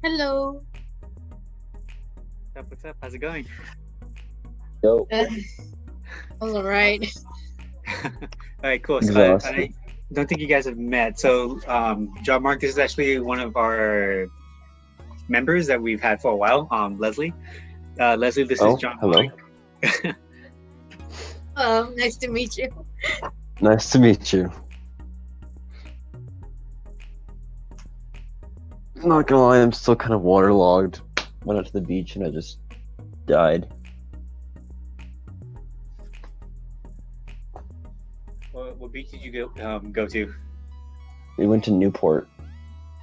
Hello. What's up? How's it going? Yo, All right. All right, cool. So exhausted. I don't think you guys have met. So, John Mark, this is actually one of our members that we've had for a while. Leslie. Leslie, this is Oh, John hello. Mark. Hello. Nice to meet you. Nice to meet you. I'm not gonna lie, I'm still kind of waterlogged. Went out to the beach and I just died. What beach did you go to? We went to Newport,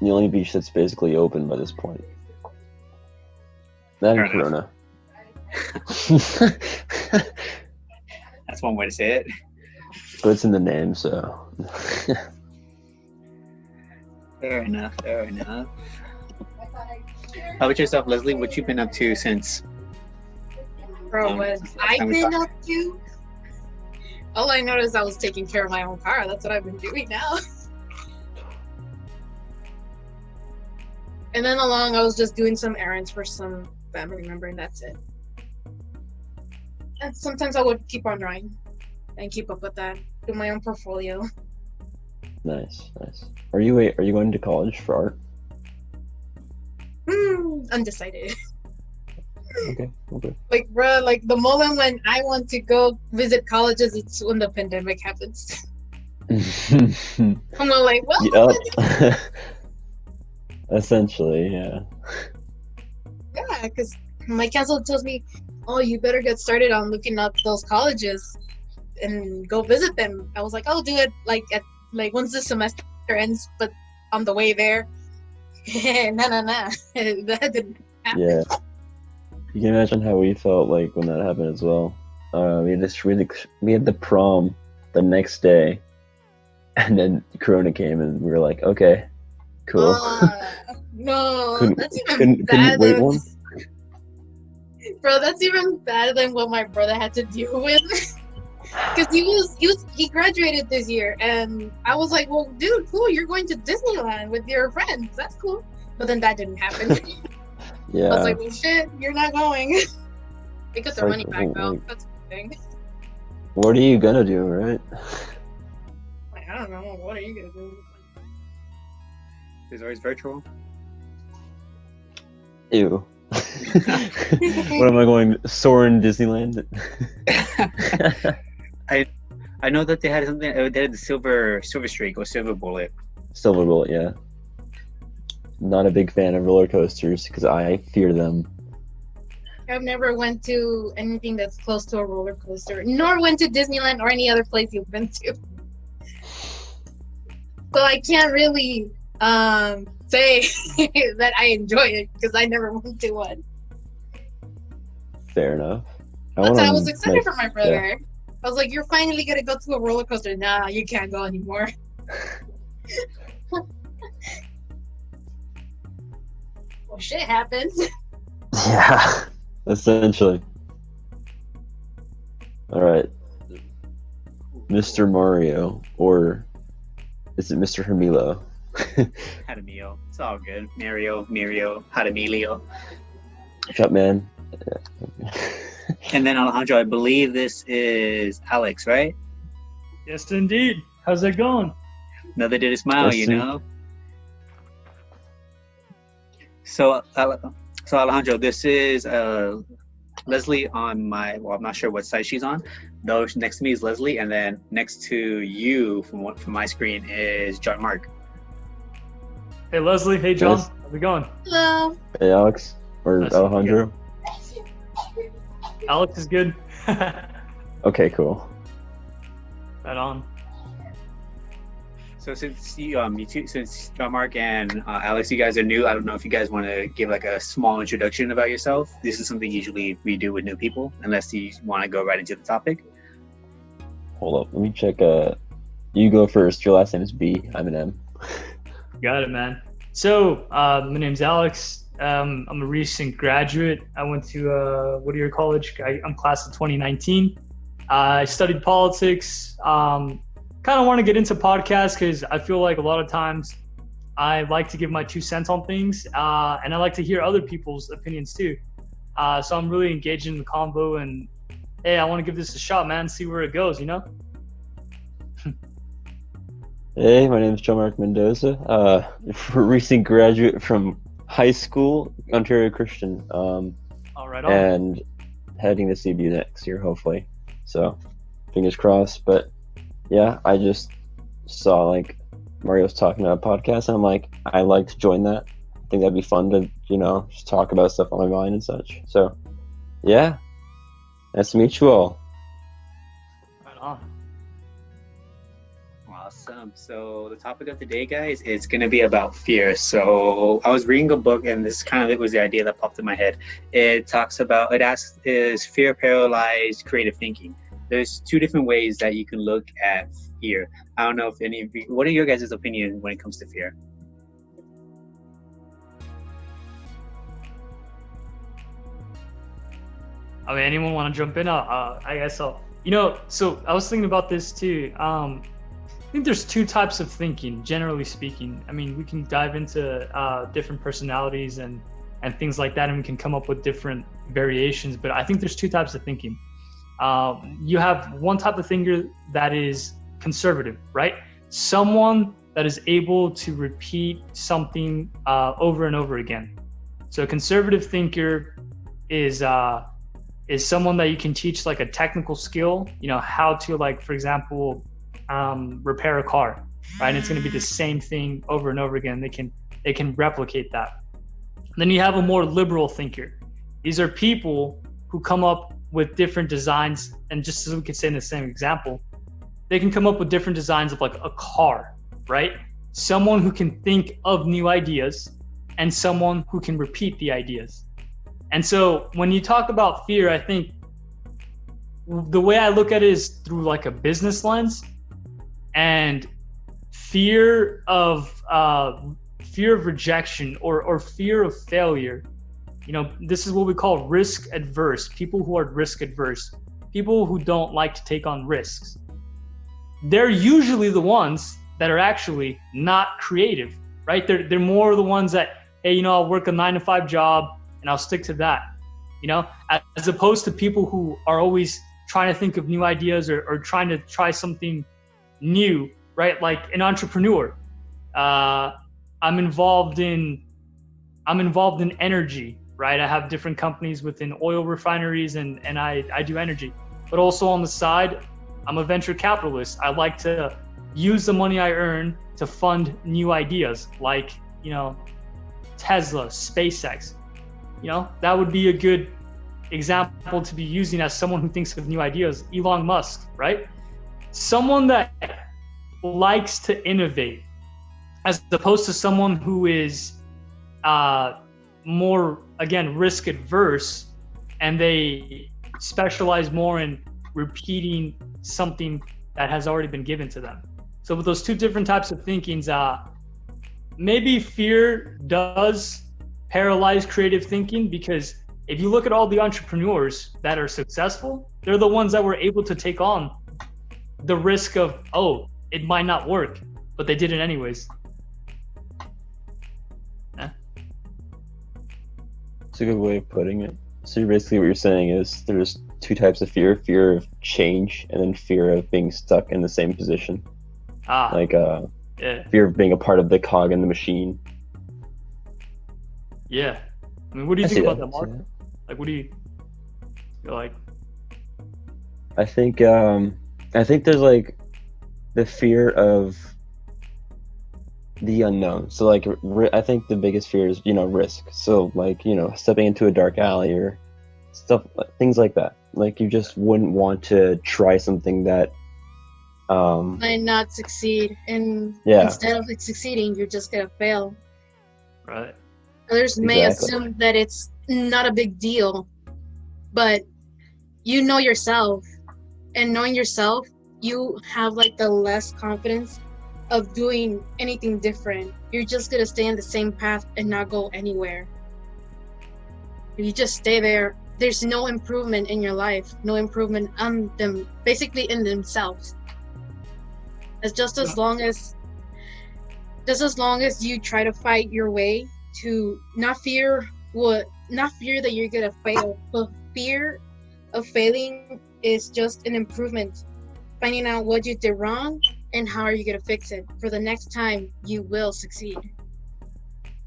the only beach that's basically open by this point. That Fair and enough. Corona. That's one way to say it. But it's in the name, so. Fair enough. Fair enough. How about yourself, Leslie? What you been up to since? Bro, what since last I've time we been talked? up to? All I noticed I was taking care of my own car. That's what I've been doing now. And then along, I was just doing some errands for some family member, and that's it. And sometimes I would keep on drawing and keep up with that. Do my own portfolio. Nice, nice. Are you going to college for art? Undecided. Okay. Like, bro, like the moment when I want to go visit colleges, it's when the pandemic happens. I'm not like, well, Yep. Essentially, yeah. yeah, because my counselor tells me, oh, you better get started on looking up those colleges and go visit them. I was like, I'll do it like once the semester ends, but on the way there, nah, that didn't happen. Yeah. You can imagine how we felt like when that happened as well. We had the prom the next day, and then Corona came, and we were like, okay, cool. No, Couldn't- that's even couldn't bad. wait one? Bro, that's even better than what my brother had to deal with. Because he graduated this year, and I was like, well, dude, cool, you're going to Disneyland with your friends. That's cool. But then that didn't happen. Yeah. I was like, well, shit, you're not going. They got their money Like, back, though. like- That's the thing. What are you gonna do, right? Like, I don't know. What are you going to do? It's always virtual. Ew. What am I going? Soarin' Disneyland? I know that they had something. They had the silver streak or silver bullet. Silver Bullet, yeah. Not a big fan of roller coasters because I fear them. I've never went to anything that's close to a roller coaster, nor went to Disneyland or any other place you've been to. So I can't really say that I enjoy it because I never went to one. Fair enough. That's why I was wanna excited make- for my brother. I was like, you're finally gonna go to a roller coaster. Nah, you can't go anymore. Well, shit happens. Yeah, essentially. All right, Mr. Mario, or is it Mr. Hermilo? Hadamio. It's all good. Mario, Hadamilio. What's up, man? And then Alejandro, I believe this is Alex, right? Yes, indeed. How's it going? Another day to smile, Yes, you sir. know. So Alejandro, this is Leslie on my. Well, I'm not sure what side she's on. Though next to me is Leslie, and then next to you from my screen is John Mark. Hey, Leslie. Hey, John. Yes. How's it going? Hello. Hey, Alex, or Nice to meet Alejandro? Alex is good. Right Okay, cool. on. So since since John Mark and Alex, you guys are new. I don't know if you guys want to give like a small introduction about yourself. This is something usually we do with new people, unless you want to go right into the topic. Hold up, let me check. You go first. Your last name is B. I'm an M. Got it, man. So, my name's Alex. I'm a recent graduate. I went to Whittier College. I'm class of 2019. I studied politics. Kind of want to get into podcasts because I feel like a lot of times I like to give my 2 cents on things, and I like to hear other people's opinions too. So I'm really engaged in the convo, and hey, I want to give this a shot, man. See where it goes, you know? Hey, my name is John Mark Mendoza. Recent graduate from high school, Ontario Christian. All right, on. And heading to CBU next year, hopefully. So, fingers crossed. But yeah, I just saw like Mario was talking about a podcast, and I'm like, I like to join that. I think that'd be fun to, just talk about stuff on my mind and such. So, yeah, nice to meet you all. Right on. Awesome. So the topic of today, guys, is going to be about fear. So I was reading a book, and this kind of it was the idea that popped in my head. It asks, is fear paralyzed creative thinking? There's 2 different ways that you can look at fear. I don't know if any of you, what are your guys' opinion when it comes to fear? I mean, anyone want to jump in? I guess I'll. So I was thinking about this too. I think there's 2 types of thinking, generally speaking. I mean, we can dive into different personalities and things like that, and we can come up with different variations. But I think there's 2 types of thinking. You have one type of thinker that is conservative, right? Someone that is able to repeat something over and over again. So a conservative thinker is someone that you can teach like a technical skill, how to, like, for example, repair a car, right? And it's going to be the same thing over and over again. They can replicate that. Then you have a more liberal thinker. These are people who come up with different designs, and just as we could say in the same example, they can come up with different designs of like a car, right? Someone who can think of new ideas and someone who can repeat the ideas. And so when you talk about fear, I think the way I look at it is through like a business lens, and fear of rejection or fear of failure. This is what we call risk adverse. People who are risk adverse, people who don't like to take on risks. They're usually the ones that are actually not creative, right? They're more the ones that, hey, I'll work a 9-to-5 job and I'll stick to that, as opposed to people who are always trying to think of new ideas or trying to try something new, right? Like an entrepreneur. I'm involved in energy, right? I have different companies within oil refineries and I do energy. But also on the side, I'm a venture capitalist. I like to use the money I earn to fund new ideas like, Tesla, SpaceX. That would be a good example to be using as someone who thinks of new ideas. Elon Musk, right? Someone that likes to innovate, as opposed to someone who is more, again, risk adverse, and they specialize more in repeating something that has already been given to them. So with those 2 different types of thinkings, maybe fear does paralyze creative thinking, because if you look at all the entrepreneurs that are successful, they're the ones that were able to take on the risk of, it might not work, but they did it anyways. It's a good way of putting it. So basically what you're saying is there's 2 types of fear of change and then fear of being stuck in the same position. Fear of being a part of the cog in the machine. Yeah. I mean, what do you think about that, Mark? Like, what do you feel like? I think there's like the fear of the unknown. So like, I think the biggest fear is, risk. So like, stepping into a dark alley or stuff, things like that. Like you just wouldn't want to try something that might not succeed, and instead of succeeding, you're just gonna fail. Right. Others may assume that it's not a big deal, but you know yourself, and knowing yourself, you have like the less confidence of doing anything different. You're just gonna stay in the same path and not go anywhere. If you just stay there, there's no improvement in your life, no improvement on them, basically in themselves. It's just as long as just as long as you try to fight your way to not fear that you're gonna fail, but fear of failing is just an improvement. Finding out what you did wrong and how are you gonna fix it for the next time you will succeed.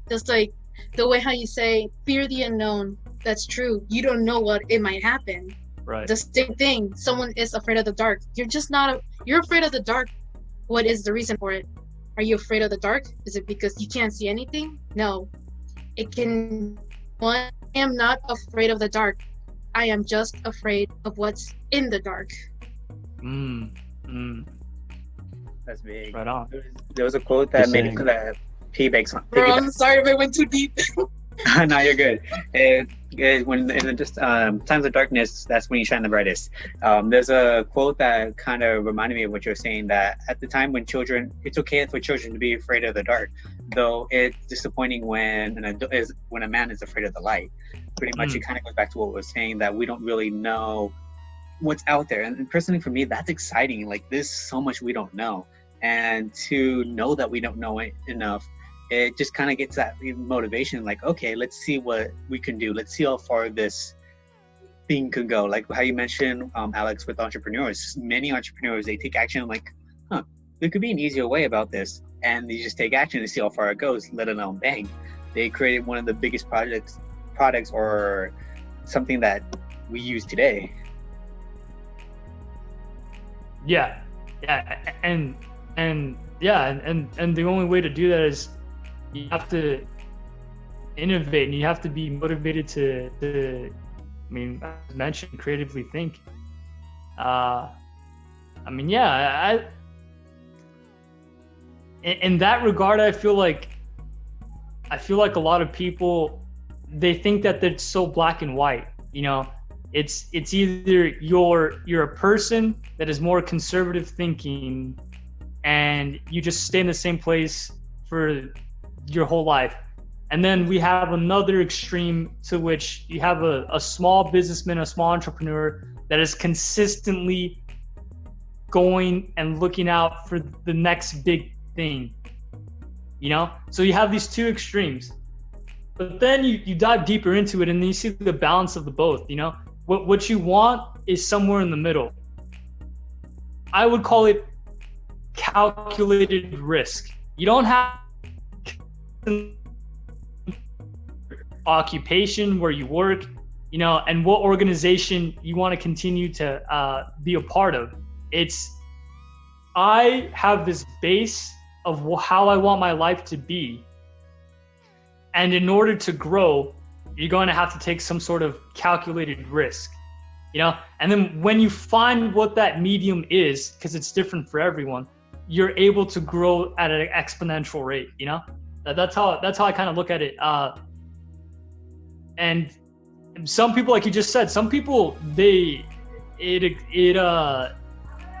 Just like the way how you say fear the unknown. That's true. You don't know what it might happen. Right. The same thing. Someone is afraid of the dark. You're just not. You're afraid of the dark. What is the reason for it? Are you afraid of the dark? Is it because you can't see anything? No. It can. One, I am not afraid of the dark. I am just afraid of what's in the dark. That's big. Right on. There was a quote that made it that P.O.P. Bro, I'm sorry if I went too deep. No, you're good. When in the times of darkness, that's when you shine the brightest. There's a quote that kind of reminded me of what you're saying, that at the time when it's okay for children to be afraid of the dark, though it's disappointing when a man is afraid of the light. Pretty much, it kind of goes back to what we were saying, that we don't really know what's out there. And personally, for me, that's exciting. Like, there's so much we don't know, and to know that we don't know enough, it just kind of gets that motivation, like, okay, let's see what we can do. Let's see how far this thing could go. Like how you mentioned, Alex, with entrepreneurs. Many entrepreneurs, they take action like, there could be an easier way about this. And they just take action to see how far it goes, let alone bang. They created one of the biggest products or something that we use today. Yeah. And the only way to do that is you have to innovate, and you have to be motivated to I mean, as mentioned, creatively think. In that regard, I feel like a lot of people, they think that it's so black and white. You know, it's either you're a person that is more conservative thinking, and you just stay in the same place for your whole life. And then we have another extreme, to which you have a small businessman, a small entrepreneur that is consistently going and looking out for the next big thing, you know? So you have these two extremes, but then you dive deeper into it, and then you see the balance of the both, you know? What you want is somewhere in the middle. I would call it calculated risk. You don't have occupation where you work, you know, and what organization you want to continue to be a part of. I have this base of how I want my life to be, and in order to grow, you're going to have to take some sort of calculated risk, you know. And then when you find what that medium is, because it's different for everyone, you're able to grow at an exponential rate, you know. That's how I kind of look at it. And some people, like you just said, some people, I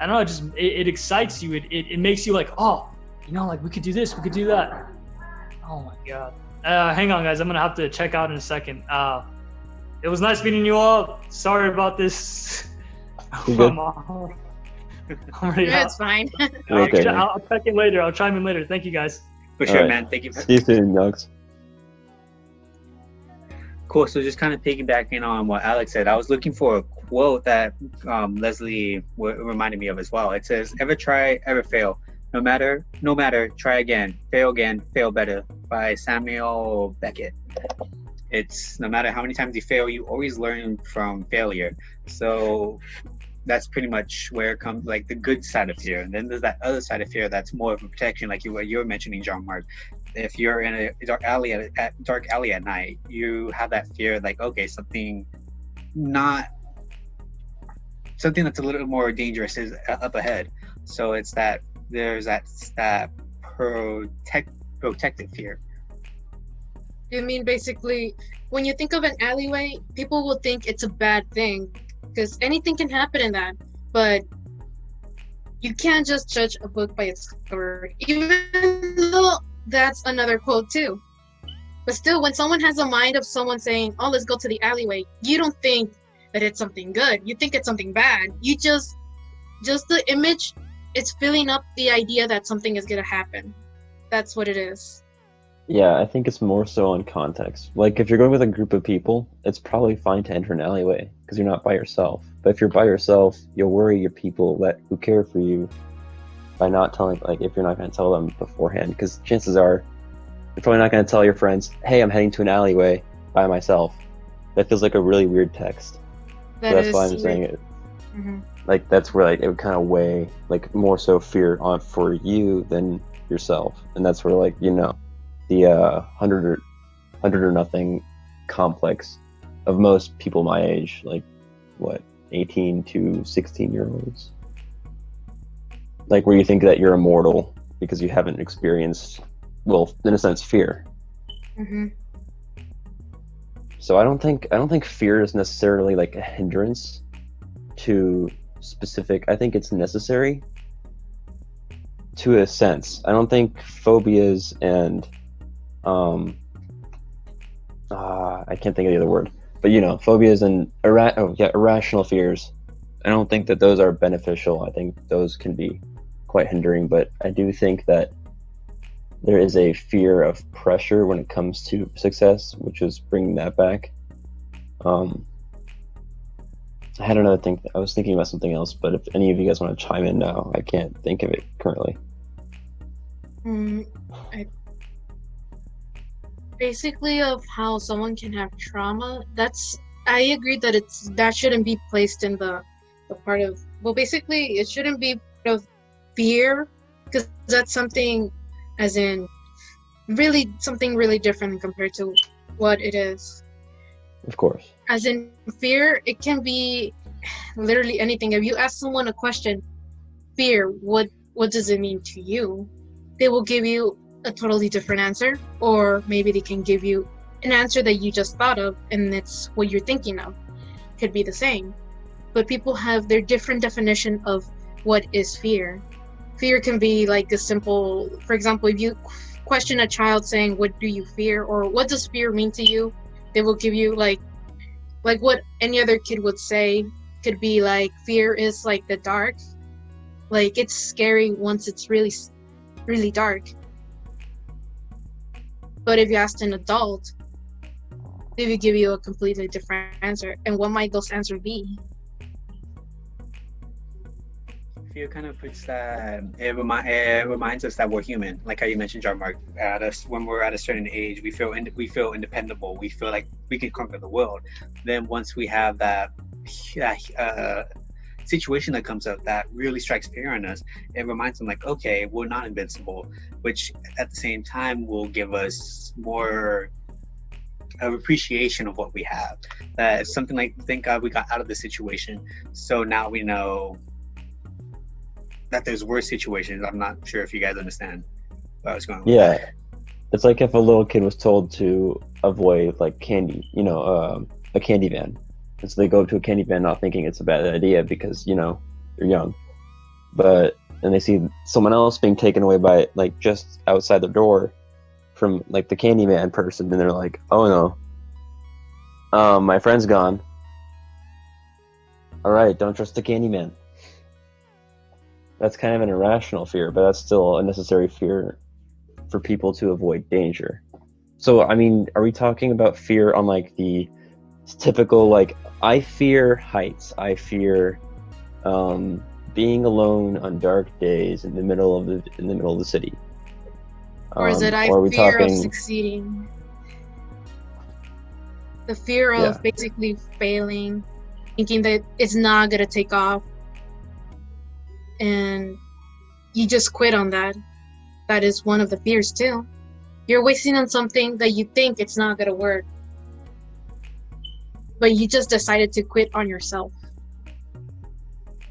don't know, it excites you. It makes you like, oh, you know, like we could do this, we could do that. Oh my God. Hang on, guys. I'm gonna have to check out in a second. It was nice meeting you all. Sorry about this. It's fine. I'll check in later. I'll chime in later. Thank you, guys. For sure, man. Thank you. See you soon, Alex. Cool. So just kind of piggybacking on what Alex said, I was looking for a quote that Leslie reminded me of as well. It says, "Ever try, ever fail. No matter, try again, fail better," by Samuel Beckett. It's no matter how many times you fail, you always learn from failure. So that's pretty much where it comes, like the good side of fear. And then there's that other side of fear that's more of a protection, like you were mentioning, Jean-Marc. If you're in a dark alley at night, you have that fear, like, okay, something that's a little more dangerous is up ahead. So it's that there's that protective fear. I mean, basically, when you think of an alleyway, people will think it's a bad thing, because anything can happen in that. But you can't just judge a book by its cover, even though that's another quote too. But still, when someone has a mind of someone saying, oh, let's go to the alleyway, you don't think that it's something good. You think it's something bad. You just the image, it's filling up the idea that something is going to happen. that's what it is. Yeah, I think it's more so on context. Like, if you're going with a group of people, it's probably fine to enter an alleyway because you're not by yourself. But if you're by yourself, you'll worry your people who care for you by not telling, like, if you're not going to tell them beforehand. Because chances are, you're probably not going to tell your friends, hey, I'm heading to an alleyway by myself. That feels like a really weird text. That So that's is why I'm weird. saying it. Mm-hmm. Like, that's where, like, it would kind of weigh, like, more so fear on for you than yourself. And that's where, like, you know, the 100 or nothing complex of most people my age, like, what, 18 to 16-year-olds, like, where you think that you're immortal because you haven't experienced, well, in a sense, fear. Mm-hmm. So I don't think fear is necessarily like a hindrance to specific. I think it's necessary to a sense. I don't think phobias and I can't think of the other word, but you know, phobias and irrational fears. I don't think that those are beneficial. I think those can be quite hindering, but I do think that there is a fear of pressure when it comes to success, which is bringing that back. I had another thing. I was thinking about something else, but if any of you guys want to chime in now, I can't think of it currently. Basically, of how someone can have trauma. I agree that that shouldn't be placed in the part of. Well, basically, it shouldn't be part of fear, because that's something, as in, really something really different compared to what it is. Of course. As in fear, it can be literally anything. If you ask someone a question, fear, what does it mean to you? They will give you a totally different answer, or maybe they can give you an answer that you just thought of and it's what you're thinking of. Could be the same, but people have their different definition of what is fear. Fear can be like a simple, for example, if you question a child saying, what do you fear, or what does fear mean to you, they will give you like what any other kid would say. Could be like, fear is like the dark, like it's scary once it's really, really dark. But if you asked an adult, they would give you a completely different answer. And what might those answers be? Fear kind of puts that, it reminds us that we're human. Like how you mentioned, John Mark, when we're at a certain age, we feel independable. We feel like we can conquer the world. Then once we have that situation that comes up that really strikes fear in us, it reminds them like, okay, we're not invincible, which at the same time will give us more of appreciation of what we have. That it's something like, thank God we got out of the situation, so now we know that there's worse situations. I'm not sure if you guys understand where I was going with Yeah, that. it's like if a little kid was told to avoid like candy, you know, a candy van. And so they go to a candy van not thinking it's a bad idea because, you know, they're young. But then they see someone else being taken away by like just outside the door from like the candy van person, and they're like, oh no, my friend's gone. All right, don't trust the candy man. That's kind of an irrational fear, but that's still a necessary fear for people to avoid danger. So, I mean, are we talking about fear on like the typical, like, I fear heights, I fear being alone on dark days in the middle of the city? Or is it I fear of succeeding? The fear of basically failing, thinking that it's not gonna take off, and you just quit on that. That is one of the fears too. You're wasting on something that you think it's not gonna work, but you just decided to quit on yourself.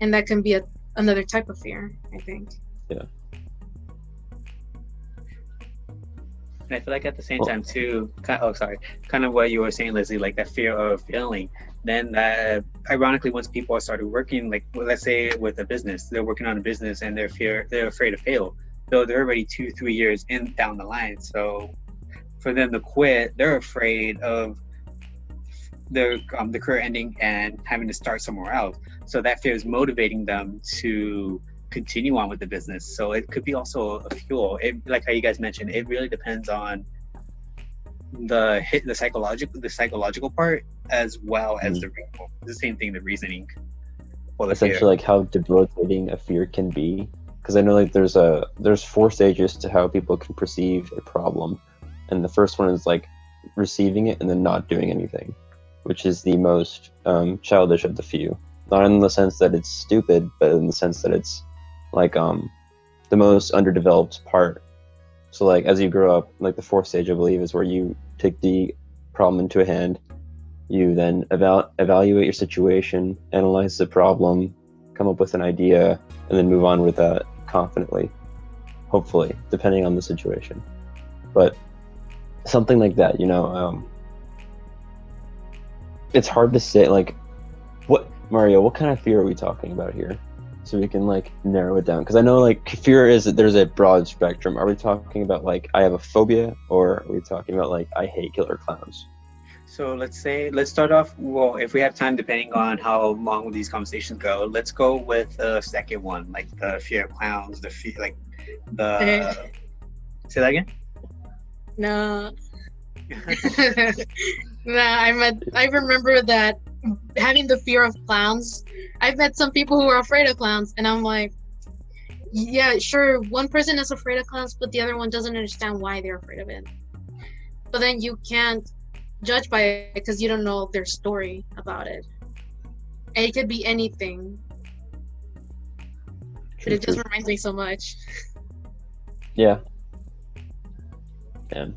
And that can be another type of fear, I think. Yeah. And I feel like at the same time too, kind of what you were saying, Leslie, like that fear of failing. Then ironically, once people started working, like, well, let's say with a business, they're working on a business and they're afraid to fail. So they're already 2-3 years down the line. So for them to quit, they're afraid of the career ending and having to start somewhere else. So that fear is motivating them to continue on with the business. So it could be also a fuel. Like how you guys mentioned, it really depends on the psychological part as well as the same thing, the reasoning for the Essentially, fear. like how debilitating a fear can be. Because I know like there's 4 stages to how people can perceive a problem, and the first one is like receiving it and then not doing anything, which is the most childish of the few. Not in the sense that it's stupid, but in the sense that it's like the most underdeveloped part. So like as you grow up, like the 4th stage I believe is where you take the problem into a hand, you then evaluate your situation, analyze the problem, come up with an idea, and then move on with that confidently, hopefully, depending on the situation. But something like that, it's hard to say, like, Mario, what kind of fear are we talking about here? So we can like narrow it down, because I know like fear is that there's a broad spectrum. Are we talking about like I have a phobia, or are we talking about like I hate killer clowns? So let's start off, well, if we have time, depending on how long these conversations go, let's go with the second one, like the fear of clowns, the fear, like the say that again. No. I remember that having the fear of clowns. I've met some people who are afraid of clowns, and I'm like, yeah, sure, one person is afraid of clowns, but the other one doesn't understand why they're afraid of it. But then you can't judge by it because you don't know their story about it. And it could be anything. But it just reminds me so much. Yeah. But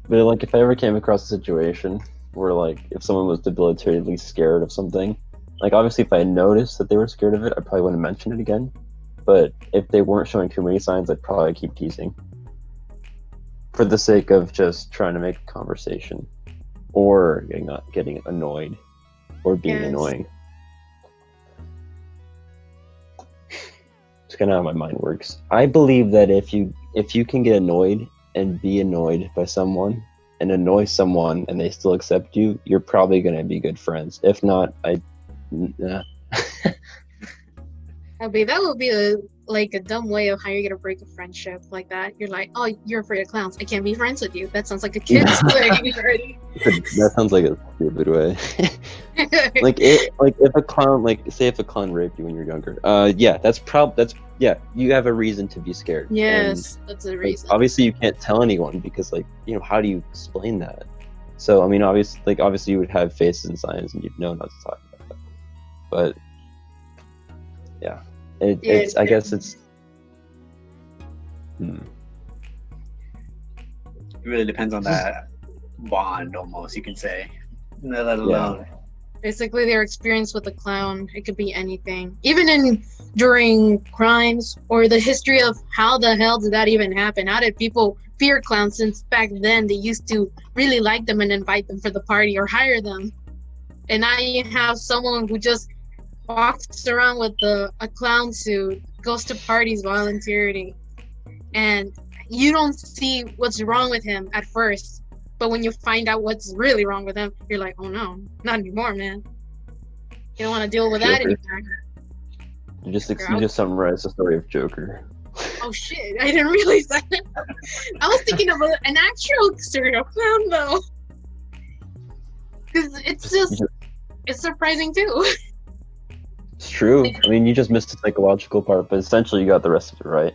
like if I ever came across a situation where like if someone was debilitatingly scared of something, like obviously if I noticed that they were scared of it, I probably wouldn't mention it again. But if they weren't showing too many signs, I'd probably keep teasing for the sake of just trying to make a conversation, or not getting annoyed or being annoying. It's kind of how my mind works. I believe that if you can get annoyed and be annoyed by someone and annoy someone and they still accept you, you're probably going to be good friends. If not, nah. That would be a dumb way of how you're gonna break a friendship like that. You're like, oh, you're afraid of clowns, I can't be friends with you. That sounds like a kid's thing already. That sounds like a stupid way. if a clown, say if a clown raped you when you were younger, you have a reason to be scared. Yes, and that's a reason. Obviously you can't tell anyone because how do you explain that? So I mean obviously you would have faces and signs and you'd know not to talk about that. But yeah. It's I guess it's it really depends on that bond, almost, you can say, let alone basically their experience with the clown. It could be anything, even during crimes, or the history of how the hell did that even happen. How did people fear clowns, since back then they used to really like them and invite them for the party or hire them, and now you have someone who just walks around with a clown suit, goes to parties voluntarily, and you don't see what's wrong with him at first, but when you find out what's really wrong with him, you're like, oh no, not anymore, man. You don't want to deal with that anymore. You just summarized the story of Joker. Oh shit, I didn't realize that. I was thinking of an actual serial clown though, because it's surprising too. It's true. I mean, you just missed the psychological part, but essentially you got the rest of it right.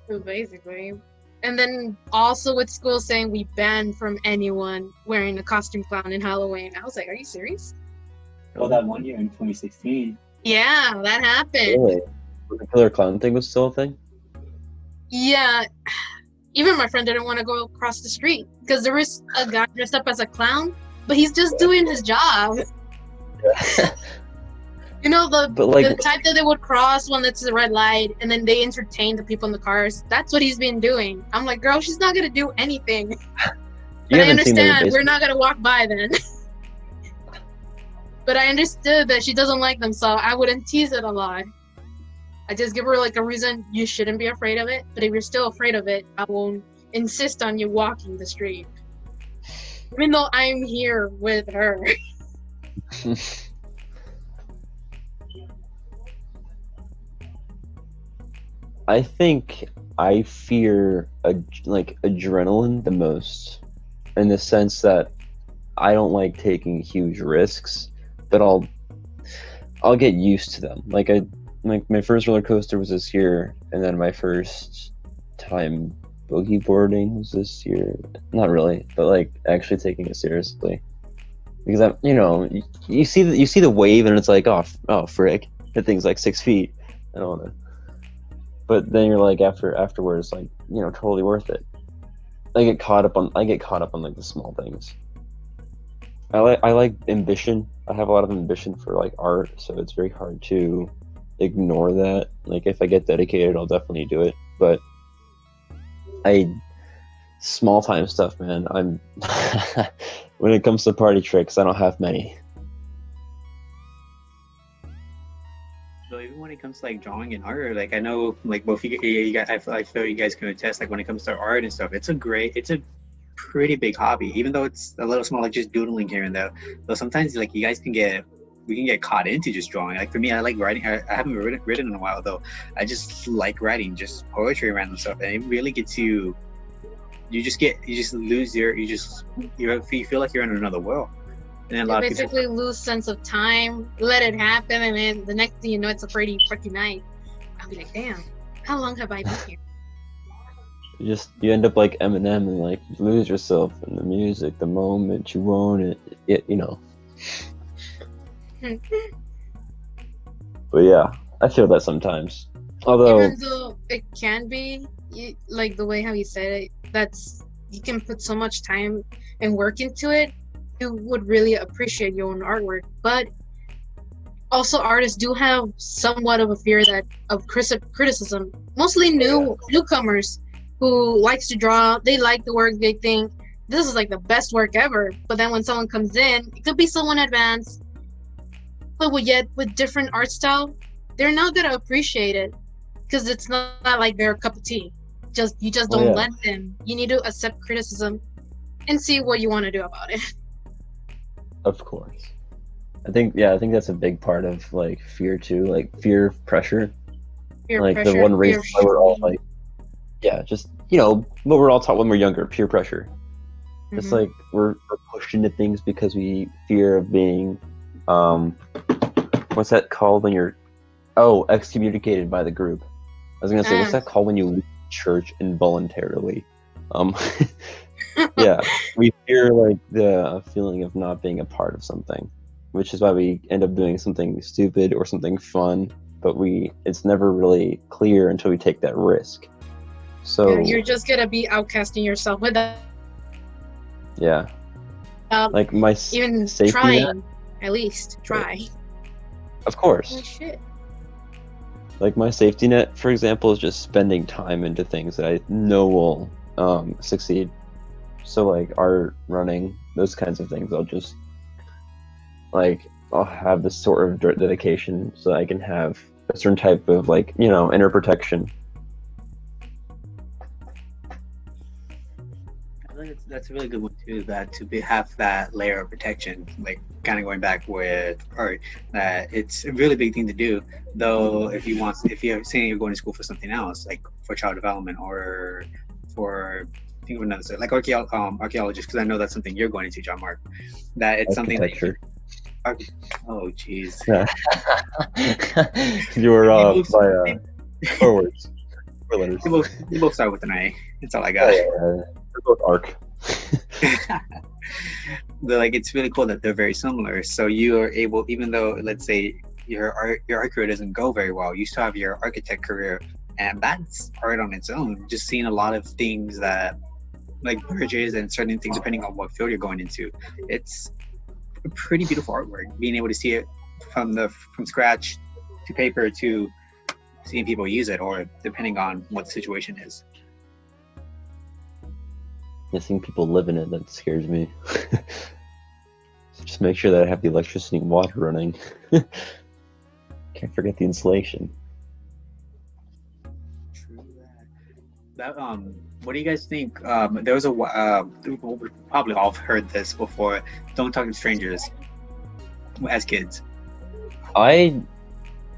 So basically. And then also with school saying we banned from anyone wearing a costume clown in Halloween. I was like, are you serious? Well, that one year in 2016. Yeah, that happened. Really? The killer clown thing was still a thing? Yeah. Even my friend didn't want to go across the street because there was a guy dressed up as a clown, but he's just doing his job. You know, the type that they would cross when it's the red light, and then they entertain the people in the cars. That's what he's been doing. I'm like, girl, she's not gonna do anything. But I understand we're not gonna walk by then. But I understood that she doesn't like them, so I wouldn't tease it a lot. I just give her like a reason you shouldn't be afraid of it. But if you're still afraid of it, I won't insist on you walking the street, even though I'm here with her. I think I fear like adrenaline the most, in the sense that I don't like taking huge risks, but I'll get used to them. Like my first roller coaster was this year, and then my first time boogie boarding was this year. Not really, but like actually taking it seriously. Because I'm, you see the wave, and it's like, oh frick, that thing's like 6 feet. I don't want to. But then you're like afterwards, like, totally worth it. I get caught up on like the small things. I like ambition. I have a lot of ambition for like art, so it's very hard to ignore that. Like if I get dedicated, I'll definitely do it. But small time stuff, man. I'm when it comes to party tricks, I don't have many. So even when it comes to like drawing and art, like I know like both you guys, I feel you guys can attest, like when it comes to art and stuff, it's a pretty big hobby, even though it's a little small, like just doodling here and there. But sometimes like you guys we can get caught into just drawing. Like for me, I like writing. I haven't written in a while though. I just like writing, just poetry, random stuff, and it really gets you. You just lose you feel like you're in another world. And then a lot You of people basically lose sense of time, let it happen, and then the next thing you know, it's a pretty freaking night. I'll be like, damn, how long have I been here? You end up like Eminem, and like you lose yourself in the music the moment you own it. But yeah, I feel that sometimes. Although Even though it can be like the way how you said it, you can put so much time and work into it, you would really appreciate your own artwork. But also artists do have somewhat of a fear of criticism, mostly newcomers who likes to draw. They like the work, they think this is like the best work ever, but then when someone comes in, it could be someone advanced, but with different art style, they're not gonna appreciate it because it's not like their cup of tea. You just don't let them. You need to accept criticism and see what you want to do about it. Of course. I think that's a big part of like fear too, like fear of pressure. The one reason why we're all like, just what we're all taught when we're younger, peer pressure. Mm-hmm. It's like we're pushed into things because we fear of being, what's that called when you're, excommunicated by the group. I was gonna say, what's that called when you leave church involuntarily? We fear like the feeling of not being a part of something, which is why we end up doing something stupid or something fun, but it's never really clear until we take that risk. So you're just gonna be outcasting yourself with that. Yeah. Like my even safety trying, net, at least try. Of course. Oh shit. Like my safety net, for example, is just spending time into things that I know will succeed. So like art, running, those kinds of things, I'll have this sort of dedication so I can have a certain type of like, inner protection. I think that's a really good one too. Have that layer of protection, like kind of going back with art, that it's a really big thing to do. Though, if you're saying you're going to school for something else, like for child development or for think of another, like archaeologist, because I know that's something you're going into, John Mark. That it's something that oh jeez. You were by 4 words, 4 letters. You both start with an A. That's all I got. We're both arc. Like it's really cool that they're very similar. So you are able, even though let's say your art career doesn't go very well, you still have your architect career, and that's art on its own. Just seeing a lot of things that, like bridges and certain things, depending on what field you're going into, it's a pretty beautiful artwork. Being able to see it from scratch to paper to seeing people use it, or depending on what the situation is. Seeing people live in it, that scares me. So just make sure that I have the electricity and water running. Can't forget the insulation. True that. What do you guys think? There was we probably all heard this before. Don't talk to strangers as kids. I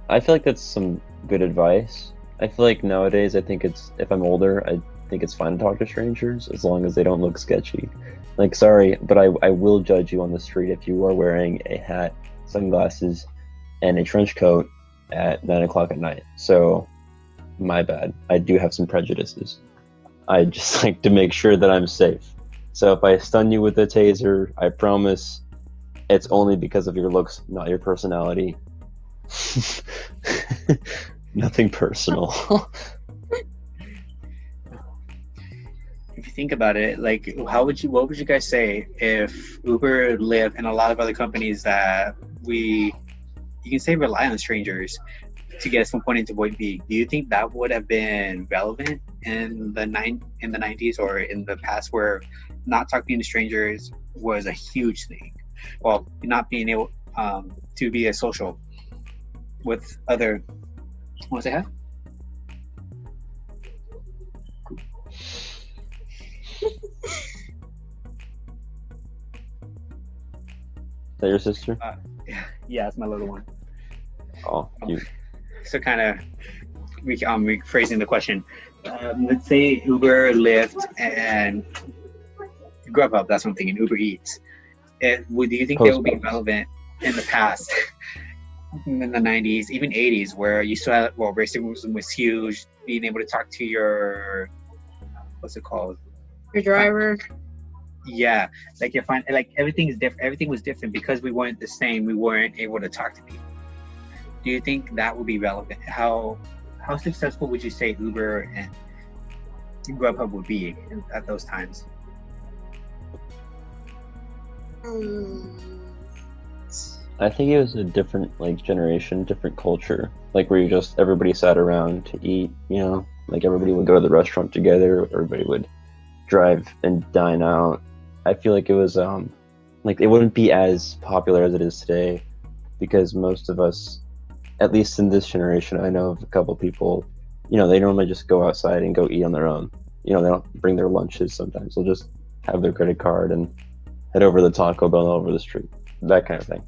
feel like that's some good advice. I feel like nowadays, I think it's if I'm older, I think it's fine to talk to strangers as long as they don't look sketchy. Like, sorry, but I will judge you on the street if you are wearing a hat, sunglasses, and a trench coat at 9 o'clock at night. So, my bad. I do have some prejudices. I just like to make sure that I'm safe. So if I stun you with a taser, I promise it's only because of your looks, not your personality. Nothing personal. If you think about it, like, what would you guys say if Uber, Lyft, and a lot of other companies that you can say rely on strangers to get us from point A to point B? Do you think that would have been relevant in the 90s or in the past, where not talking to strangers was a huge thing? Well, not being able to be a social with other. What was it? Is that your sister? Yeah, it's my little one. Oh, you. So kind of rephrasing the question. Let's say Uber, Lyft, and Grubhub. That's what I'm thinking. Uber Eats. Do you think they would be relevant in the past, in the 90s, even 80s, where you still had, well, racism was huge, being able to talk to your, what's it called? Your driver. Yeah, like you're fine. Like everything is different. Everything was different because we weren't the same. We weren't able to talk to people. Do you think that would be relevant? How successful would you say Uber and Grubhub would be at those times? I think it was a different generation, different culture. Like where everybody sat around to eat. Like everybody would go to the restaurant together. Everybody would drive and dine out. I feel like it was like it wouldn't be as popular as it is today, because most of us, at least in this generation, I know of a couple people, they normally just go outside and go eat on their own. They don't bring their lunches sometimes. They'll just have their credit card and head over to the Taco Bell over the street, that kind of thing.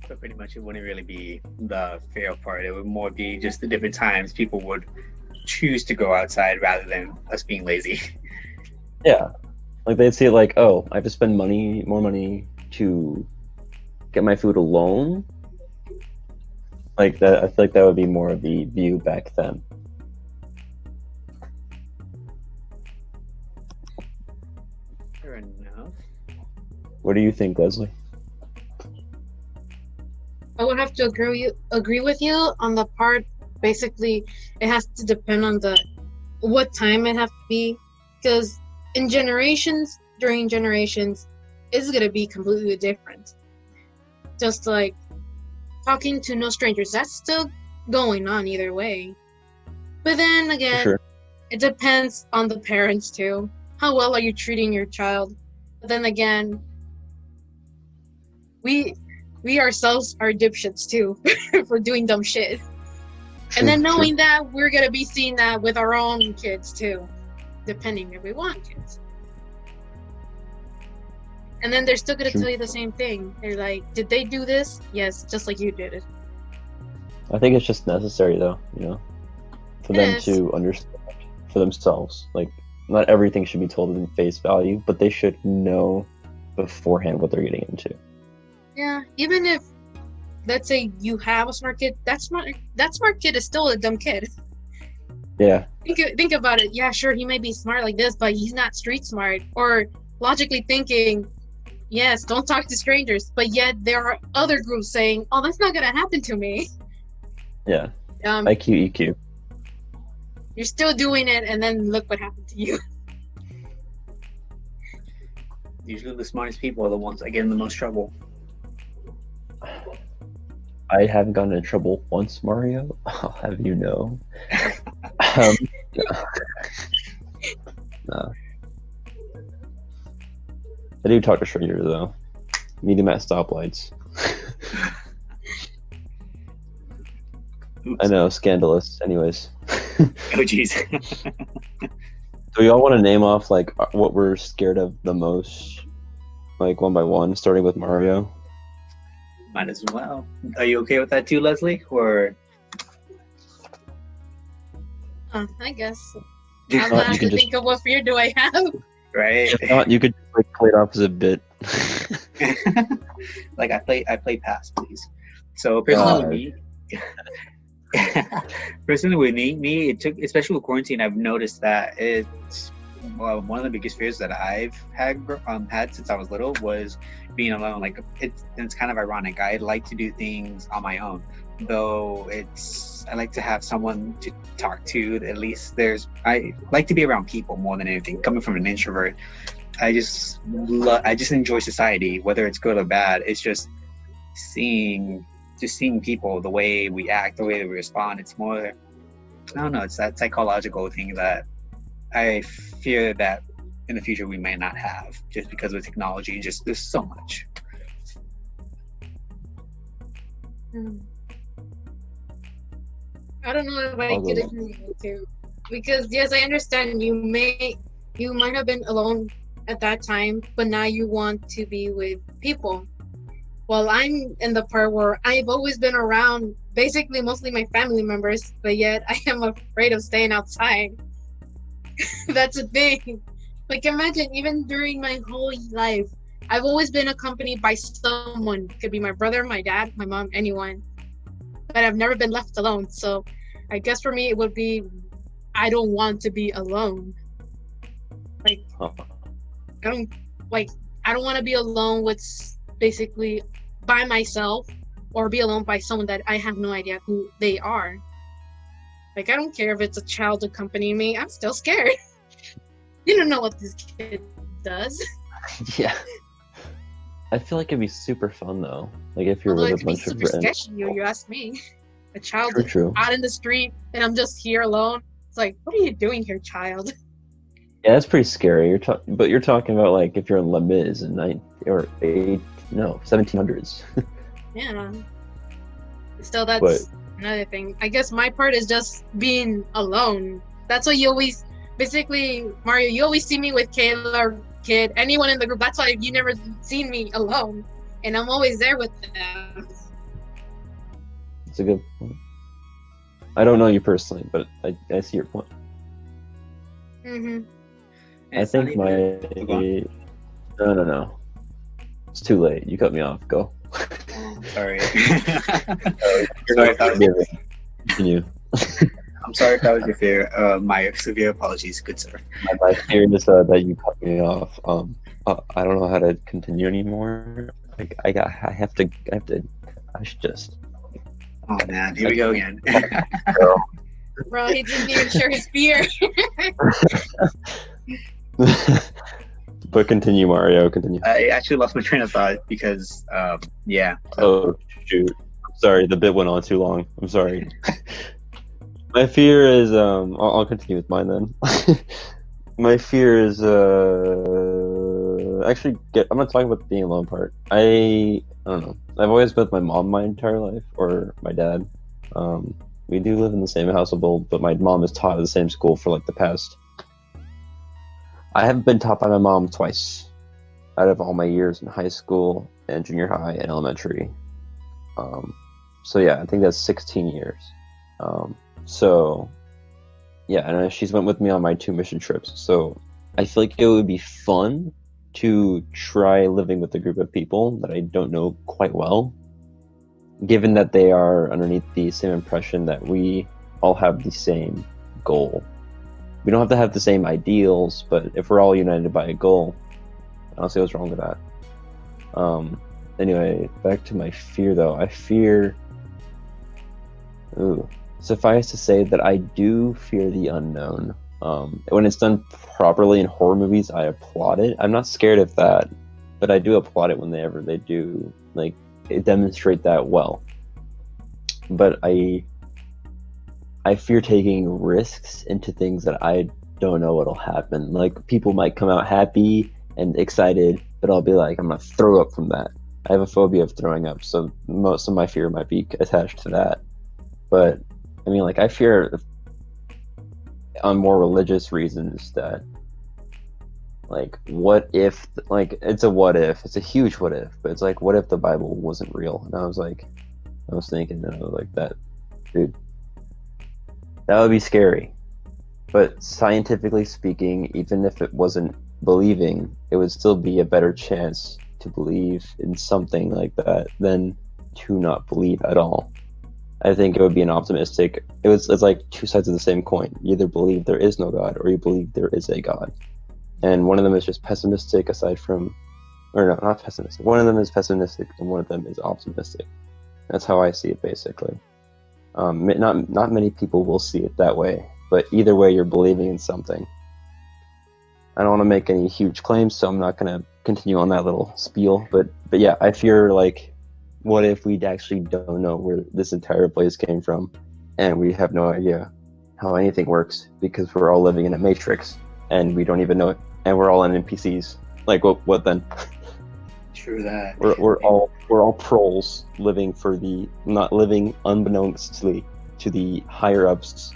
So pretty much it wouldn't really be the fair part. It would more be just the different times people would choose to go outside rather than us being lazy. Yeah. Like they'd see it like, oh, I have to spend more money to get my food alone. Like that, I feel like that would be more of the view back then. Fair enough. What do you think, Leslie? I would have to agree with you on the part. Basically, it has to depend on what time it has to be, because during generations, it's gonna be completely different. Just like talking to no strangers, that's still going on either way. But then again, Sure. It depends on the parents too. How well are you treating your child? But then again, we ourselves are dipshits too for doing dumb shit. And then knowing that we're gonna be seeing that with our own kids too, depending if we want kids. And then they're still gonna tell you the same thing. They're like, "Did they do this?" Yes, just like you did it. I think it's just necessary, though, for them to understand for themselves. Like, not everything should be told in face value, but they should know beforehand what they're getting into. Yeah, even if, let's say you have a smart kid, that smart kid is still a dumb kid. Yeah. Think about it. Yeah, sure, he may be smart like this, but he's not street smart. Or logically thinking, yes, don't talk to strangers, but yet there are other groups saying, oh, that's not gonna happen to me. Yeah. IQ, EQ. You're still doing it, and then look what happened to you. Usually the smartest people are the ones that get in the most trouble. I haven't gotten in trouble once, Mario. I'll have you know. No. I do talk to strangers, though. Meet them at stoplights. I know, scandalous. Anyways. Oh, jeez. Do we all want to name off, what we're scared of the most? One by one, starting with Mario? Might as well. Are you okay with that too, Leslie? Or I guess. If I'm not, gonna you have can to just think of what fear do I have. right? if not, you could just like play it off as a bit. Like I play pass, please. So personally with me, it took, especially with quarantine, I've noticed that it's one of the biggest fears that I've had since I was little was being alone. Like it's kind of ironic. I like to do things on my own, though I like to have someone to talk to. At least I like to be around people more than anything. Coming from an introvert, I just enjoy society, whether it's good or bad. It's just seeing people, the way we act, the way we respond. It's more, I don't know, it's that psychological thing that I fear that in the future we may not have, just because of technology. Just there's so much. I don't know if I I'll go could next. agree with you, because yes, I understand you might have been alone at that time, but now you want to be with people. Well, I'm in the part where I've always been around basically mostly my family members, but yet I am afraid of staying outside. That's a thing. Like imagine, even during my whole life, I've always been accompanied by someone. It could be my brother, my dad, my mom, anyone. But I've never been left alone. So I guess for me it would be, I don't want to be alone. Like Huh. I don't want to be alone with basically by myself, or be alone by someone that I have no idea who they are. Like I don't care if it's a child accompanying me, I'm still scared. You don't know what this kid does. Yeah. I feel like it'd be super fun though. Like if you're Although it with a could be bunch of super friends. sketchy, you ask me. A child True. out in the street and I'm just here alone. It's like, what are you doing here, child? Yeah, that's pretty scary. But you're talking about like if you're in Les Mis in 1700s. Yeah. Still, that's But another thing. I guess my part is just being alone. That's why you always, basically, Mario, you always see me with Kayla or Kid, anyone in the group. That's why you never seen me alone. And I'm always there with them. it's a good point. I don't know you personally, but I see your point. Mm-hmm. I think my no. It's too late. You cut me off. Go. Sorry. You're Sorry not if that was, forgiving. Continue. I'm sorry if that was your fear. My severe apologies, good sir. My fear is that you cut me off. I don't know how to continue anymore. I should just. Oh man, here we go again. Bro, he didn't even share his fear. But continue, Mario. Continue. I actually lost my train of thought because, yeah. Oh shoot! Sorry, the bit went on too long. I'm sorry. My fear is I'll continue with mine then. My fear is actually I'm not talking about the being alone part. I don't know. I've always been with my mom my entire life, or my dad. We do live in the same household, but my mom is taught at the same school for like the past. I have been taught by my mom twice out of all my years in high school and junior high and elementary. So yeah, I think that's 16 years. So yeah, and she's went with me on my 2 mission trips. So I feel like it would be fun to try living with a group of people that I don't know quite well, given that they are underneath the same impression that we all have the same goal. We don't have to have the same ideals, but if we're all united by a goal, I don't see what's wrong with that. Anyway, back to my fear though. I fear... Suffice to say that I do fear the unknown. When it's done properly in horror movies, I applaud it. I'm not scared of that, but I do applaud it whenever they do demonstrate that well. But I fear taking risks into things that I don't know what'll happen. Like people might come out happy and excited, but I'll be like, I'm gonna throw up from that. I have a phobia of throwing up, so most of my fear might be attached to that. But I mean, like I fear on more religious reasons that Like, what if, like, it's a what if. It's a huge what if, but it's like, what if the Bible wasn't real? And I was thinking, and I was like, dude, that would be scary. But scientifically speaking, even if it wasn't believing, it would still be a better chance to believe in something like that than to not believe at all. I think it would be an optimistic. It's like two sides of the same coin. You either believe there is no God, or you believe there is a God. And one of them is just pessimistic, not pessimistic. One of them is pessimistic, and one of them is optimistic. That's how I see it, basically. Not many people will see it that way, but either way, you're believing in something. I don't want to make any huge claims, so I'm not going to continue on that little spiel. But yeah, I fear, like, what if we actually don't know where this entire place came from, and we have no idea how anything works because we're all living in a matrix and we don't even know it, and we're all in NPCs. Like, what then? True that. We're all trolls living unbeknownst to the higher ups.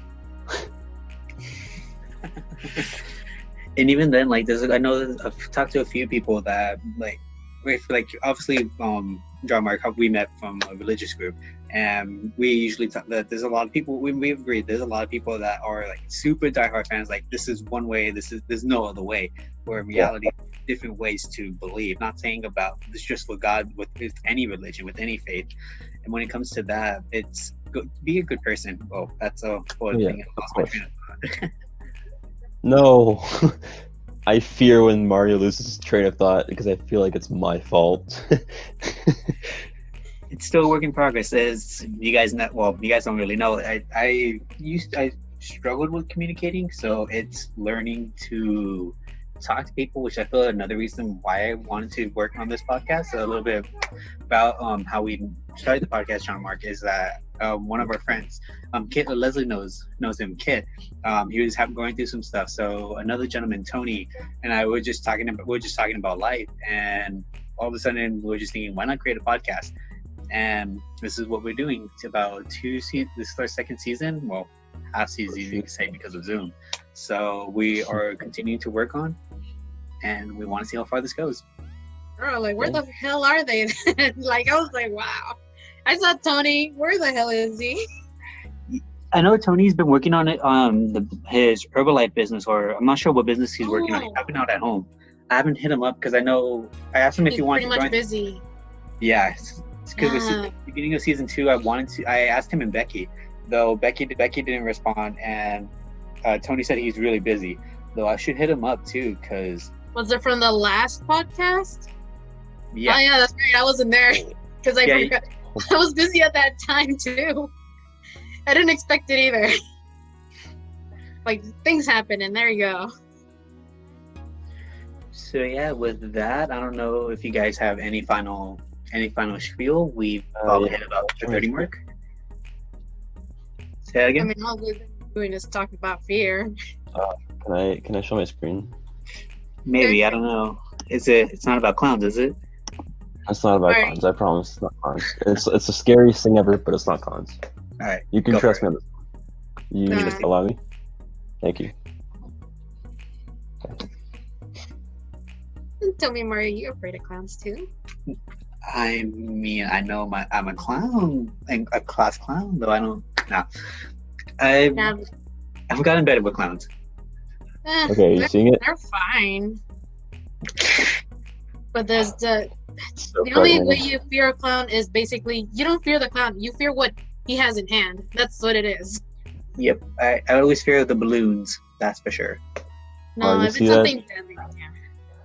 And even then, like, I know I've talked to a few people that like obviously, John Mark, how we met from a religious group, and we usually talk that there's a lot of people. We've agreed there's a lot of people that are like super diehard fans. Like, this is one way. There's no other way. Where in reality, different ways to believe. Not saying about this just with God, with any religion, with any faith. And when it comes to that, it's be a good person. Oh, that's a whole thing. I lost my train of thought. No. I fear when Mario loses his train of thought because I feel like it's my fault. It's still a work in progress. As you guys know, well, you guys don't really know. I struggled with communicating, so it's learning to talk to people, which I feel another reason why I wanted to work on this podcast. So a little bit about how we started the podcast, John Mark, is that one of our friends, Kit, Leslie knows him, Kit. He was going through some stuff. So another gentleman, Tony, and I were just talking about life, and all of a sudden we were just thinking, why not create a podcast? And this is what we're doing. It's about this is our second season. Well, half season, you can say, because of Zoom. So we are continuing to work on, and we want to see how far this goes. Oh, like, where the hell are they? Like, I was like, wow. I saw Tony. Where the hell is he? I know Tony's been working on it, his Herbalife business, or I'm not sure what business he's working on. He's helping out at home. I haven't hit him up because I asked him if he wanted to join. He's pretty much busy. Yeah, because the beginning of season 2, I asked him and Becky, though Becky didn't respond, and Tony said he's really busy. Though I should hit him up too, because. Was it from the last podcast? Yeah. Oh yeah, that's right. I wasn't there because I forgot. I was busy at that time too. I didn't expect it either. Like, things happen, and there you go. So yeah, with that, I don't know if you guys have any final spiel. We've probably hit about the 30 mark. Say that again. I mean, all we've been doing is talk about fear. Can I show my screen? Maybe, I don't know. It's not about clowns, is it? It's not about clowns. I promise, it's not clowns. It's the scariest thing ever, but it's not clowns. All right. You can trust me on this. You just allow me. Thank you. Tell me, Mario, you're afraid of clowns too? I mean, I know I'm a clown, a class clown, though I don't. No, I've gotten better with clowns. Okay, are you seeing it? They're fine. But there's the only way you fear a clown is basically you don't fear the clown, you fear what he has in hand. That's what it is. Yep, I always fear the balloons. That's for sure. No, if it's something deadly.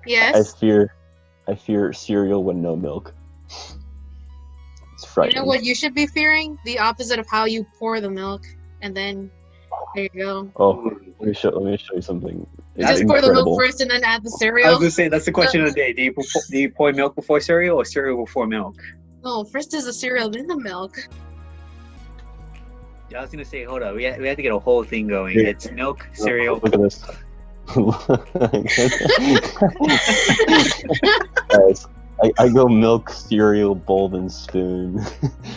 Yes. I fear cereal with no milk. It's frightening. You know what you should be fearing? The opposite of how you pour the milk, and then there you go. Oh, let me show you something. You just pour the milk first and then add the cereal. I was gonna say that's the question of the day. Do you pour milk before cereal or cereal before milk? No, first is the cereal, then the milk. I was gonna say, hold on, we have to get a whole thing going. Yeah. It's milk, cereal. Look at this. Guys, I go milk, cereal, bowl, and spoon.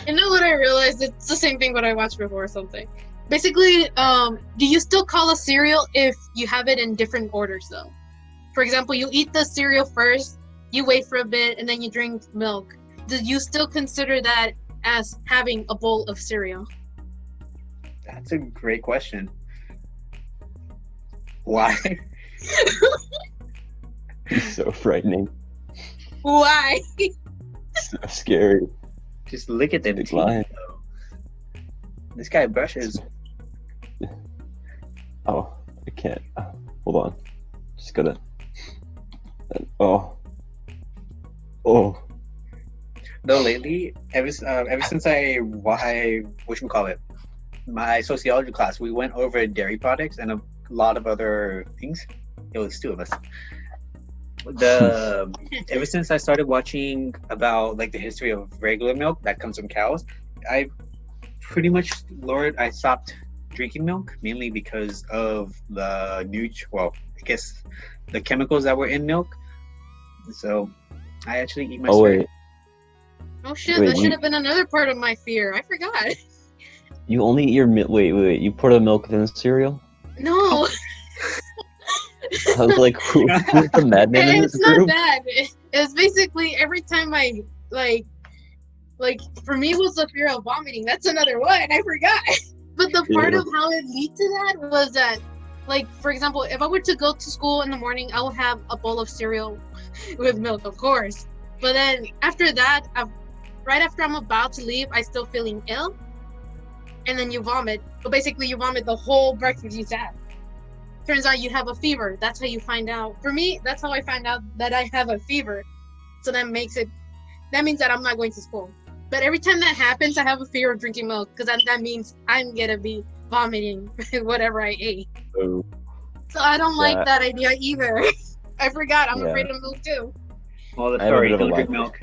You know what I realized? It's the same thing what I watched before or something. Basically, do you still call a cereal if you have it in different orders though? for example, you eat the cereal first, you wait for a bit, and then you drink milk. Do you still consider that as having a bowl of cereal? That's a great question. Why? It's so frightening. Why? So scary. Just look at them Big teeth. lion. Though. This guy brushes. Oh, I can't. Hold on. Just gotta. Oh. Oh. Though lately, ever since whatchamacallit, my sociology class, we went over dairy products and a lot of other things. It was two of us. Ever since I started watching about like the history of regular milk that comes from cows, I pretty much I stopped drinking milk mainly because of the the chemicals that were in milk. So I actually eat my cereal. Wait. Oh shit, Wait, that should have been another part of my fear. I forgot. You only eat your milk. Wait. You put the milk in the cereal? No. I was like, who's the madman in this It's not group? that. It's basically every time I like for me it was the fear of vomiting. That's another one. I forgot. But the part Yeah. of how it led to that was that, like, for example, if I were to go to school in the morning, I would have a bowl of cereal with milk, of course. But then after that, right after I'm about to leave, I still feeling ill, and then you vomit. But basically, you vomit the whole breakfast you had. Turns out you have a fever. That's how you find out. For me, that's how I find out that I have a fever. So that means that I'm not going to school. But every time that happens, I have a fear of drinking milk because that means I'm gonna be vomiting whatever I ate. Oh, So I don't like Yeah. that idea either. I forgot. I'm Yeah. afraid of milk too. Well, I have a sorry, bit of a don't drink lack.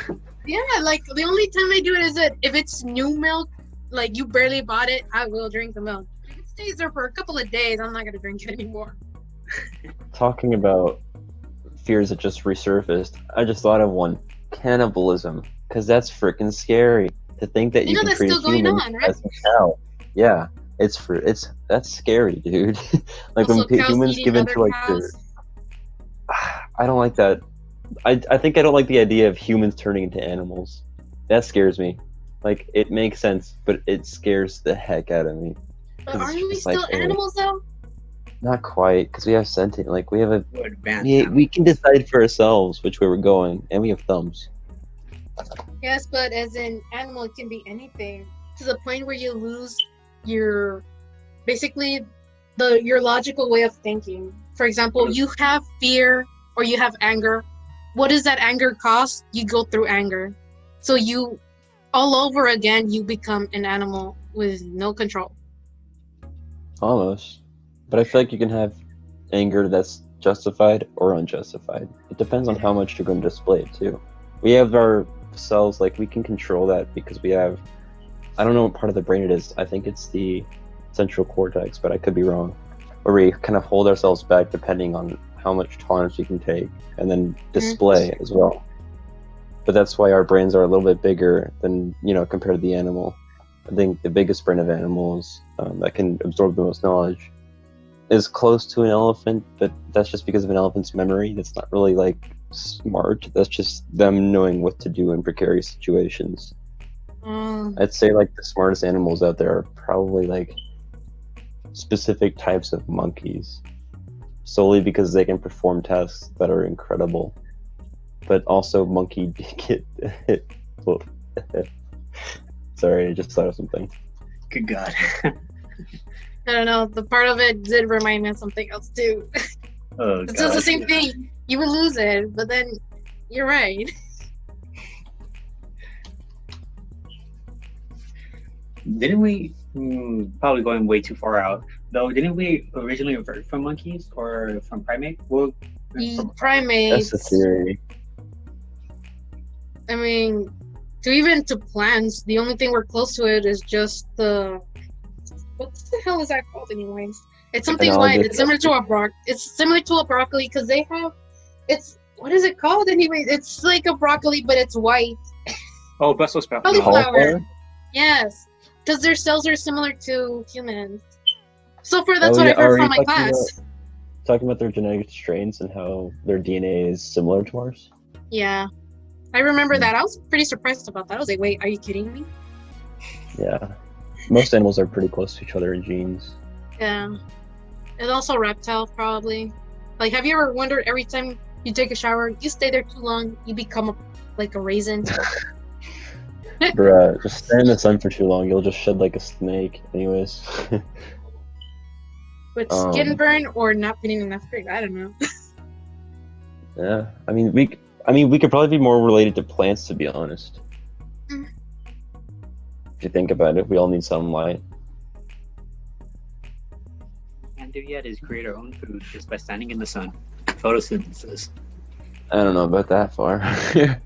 milk. Yeah, like the only time I do it is that if it's new milk, like you barely bought it, I will drink the milk. If it stays there for a couple of days, I'm not gonna drink it anymore. talking about fears that just resurfaced, I just thought of one: cannibalism, because that's freaking scary. To think that You you know can that's treat a still going human on, right? as a cow. Yeah, that's scary, dude. Like Also, when cows humans eating give other into like cows. I don't like that. I think I don't like the idea of humans turning into animals. That scares me. Like it makes sense, but it scares the heck out of me. But 'Cause it's aren't we just like, still hey, animals though? Not quite, because we have sentient. Like we have a We're advanced now. we can decide for ourselves which way we're going, and we have thumbs. Yes, but as an animal, it can be anything to the point where you lose your, basically, your logical way of thinking. For example, you have fear or you have anger. What does that anger cost? You go through anger. So you, all over again, you become an animal with no control. Almost. But I feel like you can have anger that's justified or unjustified. It depends on how much you're going to display it too. We have our cells, like we can control that because we have, I don't know what part of the brain it is. I think it's the central cortex, but I could be wrong. Where we kind of hold ourselves back depending on how much tolerance we can take and then display as well. But that's why our brains are a little bit bigger than, compared to the animal. I think the biggest brain of animals that can absorb the most knowledge is close to an elephant, but that's just because of an elephant's memory. That's not really like smart. That's just them knowing what to do in precarious situations. I'd say like the smartest animals out there are probably like specific types of monkeys, solely because they can perform tasks that are incredible. But also monkey get Sorry, I just thought of something. Good God. I don't know. The part of it did remind me of something else too. Oh, It's just the God. same thing. You would lose it, but then you're right. Didn't we, probably going way too far out, though, didn't we originally revert from monkeys or from primates? Well, Primates. That's the theory. I mean, to plants, the only thing we're close to it is just the. What the hell is that called, anyways? It's something white. It's similar to a It's similar to a broccoli because they have. What is it called, anyways? It's like a broccoli, but it's white. Oh, Brussels sprout. Cauliflower. Yes, because their cells are similar to humans. So far, that's what I've heard from my class. talking about their genetic strains and how their DNA is similar to ours? Yeah. I remember that. I was pretty surprised about that. I was like, wait, are you kidding me? Yeah. Most animals are pretty close to each other in genes. Yeah. And also reptiles, probably. Like, have you ever wondered every time you take a shower, you stay there too long, you become like a raisin? Bruh, just stay in the sun for too long, you'll just shed like a snake. Anyways. With skin burn or not putting enough cream, I don't know. Yeah, I mean we could probably be more related to plants, to be honest. Mm. If you think about it, we all need sunlight. And do yet is create our own food just by standing in the sun. Photosynthesis. I don't know about that far. I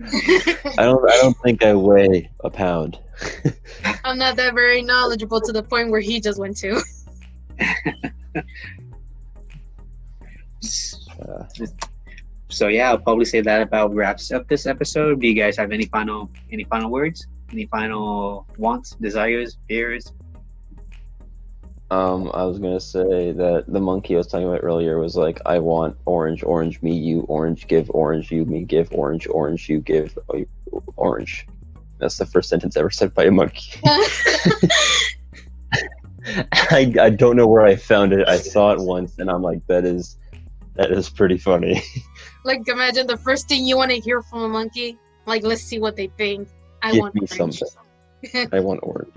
don't think I weigh a pound. I'm not that very knowledgeable to the point where he just went to. So yeah, I'll probably say that about wraps up this episode. Do you guys have any final words? Any final wants, desires, fears? I was gonna say that the monkey I was talking about earlier was like, I want orange, orange, me, you, orange, give orange, you, me, give orange, orange, you, give orange. That's the first sentence ever said by a monkey. I don't know where I found it. I saw it once, and I'm like, that is pretty funny. Like, imagine the first thing you want to hear from a monkey. Like, let's see what they think. I Give want me orange. something. I want orange.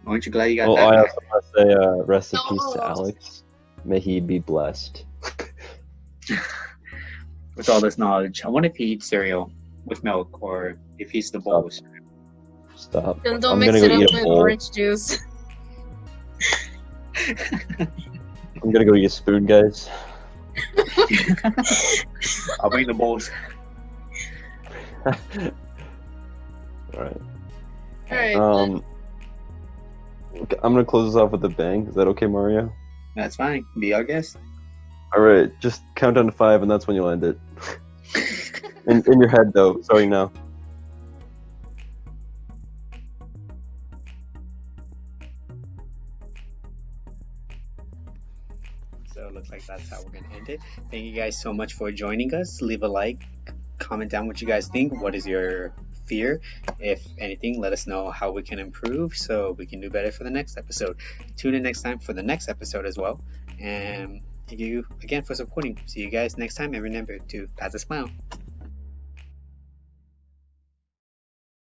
Aren't you glad you got Well, that? I also want to say rest in peace to No. Alex. May he be blessed. With all this knowledge, I wonder if he eats cereal with milk or if he eats the bowl with cereal. Stop. Then don't I'm mix gonna it go up eat a with bowl. orange juice. I'm gonna go eat a spoon, guys. I'll bring the bowls. Alright. Alright. I'm gonna close this off with a bang. Is that okay, Mario? That's fine. Be our guest. Alright, just count down to 5 and that's when you'll end it. In your head, though, so you know. So it looks like that's how we're going to end it. Thank you guys so much for joining us. Leave a like, comment down what you guys think. What is your fear? If anything, let us know how we can improve so we can do better for the next episode. Tune in next time for the next episode as well. And thank you again for supporting. See you guys next time, and remember to pass a smile.